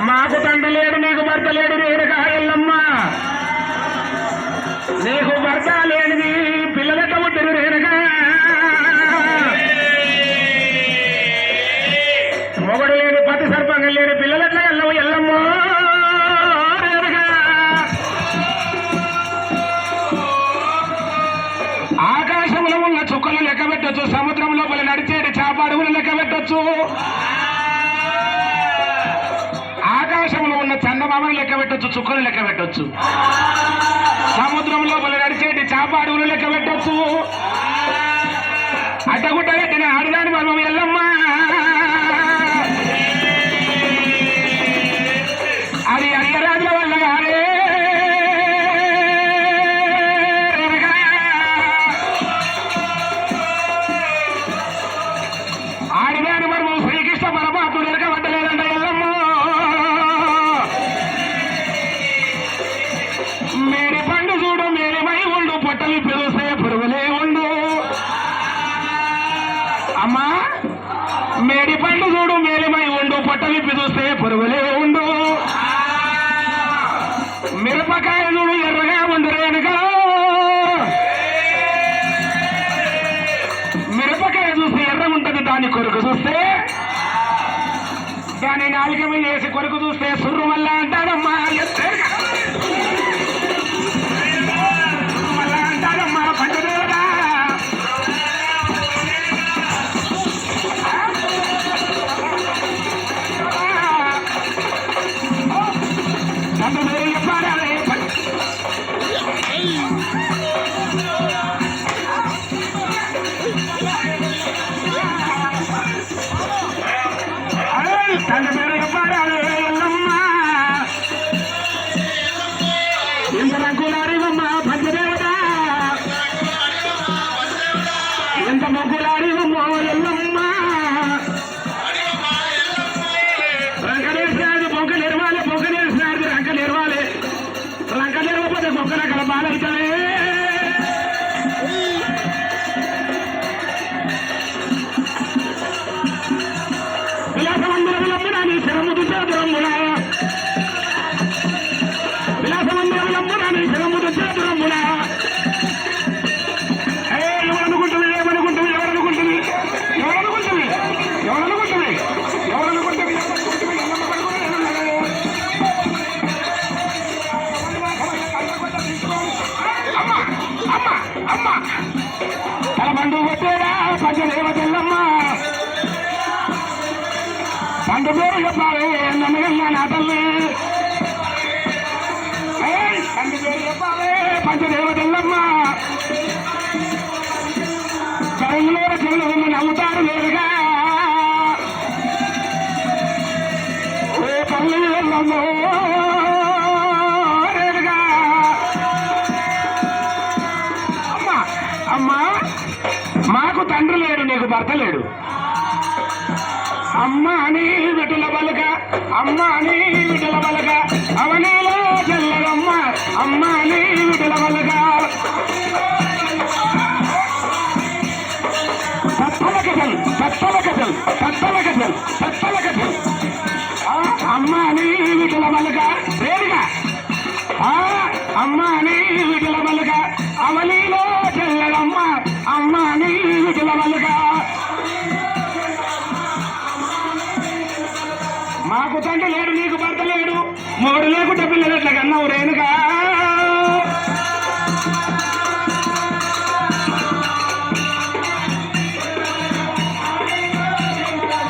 మాకు తండ్రి లేడు నీకు భర్త లేడు రేణుకా ఎల్లమ్మ. నీకు భర్త లేనిది పిల్లలెట్ట పుట్టిరు రేణుకా. మొగడు లేని పతి సర్పంగా లేని పిల్లలెట్ల ఎల్లవు ఎల్లమ్మ రేణుకా. ఆకాశంలో ఉన్న చుక్కలు లెక్క పెట్టచ్చు, సముద్రం లోపల నడిచేటి చాపాడుగులు లెక్క పెట్టచ్చు, ఆకాశంలో ఉన్న చందమామను లెక్క పెట్టచ్చు, చుక్కలు లెక్క పెట్టచ్చు, సముద్రం లోపల నడిచేటి చాపాడుగులు లెక్క పెట్టచ్చు. అడ్డగుట్ట కట్టిన ఆడిదాని మర్మం ఎల్లమ్మ. అది అయ్యరాజుల వల్ల కాదే ఆడిదాని మర్మం శ్రీకృష్ణ పరమాత్ముడు ఎరకబట్టలేదంట ఎల్లమ్మ. మేడి పండు చూడు మేడిమై ఉండు, పొట్టలు పిలుస్తే పురుగులే ఉండు. అమ్మా మేడి పండు చూడు మేలిమై ఉండు, పొట్టలు పిలుస్తే పురుగులే ఉండు. మిరపకాయ చూడు ఎర్రగా ఉండు రేణుకా. మిరపకాయ చూస్తే ఎర్ర ఉంటది, దాని కొరకు చూస్తే దాని నాలుక మీద వేసి కొరకు చూస్తే సుర్రు మళ్ళా అంటారమ్మా. మళ్ళా అంటారమ్మా పంచదేవరా. తండ్రి పేరు చెప్పాలి ఎల్లమ్మ. ఎంత మొగ్గులాడివమ్మ పంచదేవత, ఎంత మొగ్గులాడివమ్మో ఎల్లమ్మ. రంకలేసినాడు బొంక నెరవాలి, బొంక నేర్చినాడు రంక నెరవాలి, రంక నెరవపోతే బొంకల కల బాలవుతావే. విలాసమందిరములమ్మున నీ శరముదు చేతురమ్మున, విలాసమందిరములమ్మున నీ శరముదు చేతురమ్మున. ఎవరనుకుంటుంది ఏమనుకుంటుంది ఎవరనుకుంటుంది ఎవరనుకుంటుంది ఎవరనుకుంటుంది ఎవరనుకుంటుంది అమ్మ అమ్మ అమ్మ తల పండు వచ్చేదా పంచదేవతల్లమ్మ. పండు పేరు చెప్పాలి నమ్మగల్లా నా తల్లి. పండు పేరు చెప్పాలి పంచదేవతల్లమ్మ. కరంలో చెవులు నవ్వుతారు లేరుగా. ఓ తల్లి ఎల్లమ్మో రేరుగా. అమ్మా అమ్మా మాకు తండ్రి లేడు నీకు భర్త లేడు. అమ్మ అని విటుల బలక, అమ్మ అని విటుల బలక, అవనిలో చెల్లెలమ్మ. అమ్మ అని విటుల బలక, సత్తల కథలు సత్తల కథలు సత్తల కథలు సత్తల కథలు. అమ్మ అని విటుల బలక రేరుగా. అమ్మ అని విటుల బలక, అవనిలో చెల్లెలమ్మ. అమ్మ అని విటుల బలక. మాకు తండ్రి లేడు నీకు భర్త లేడు, మూడు లేకుండా పిల్లలు ఎట్లా కన్నావు రేణుకా.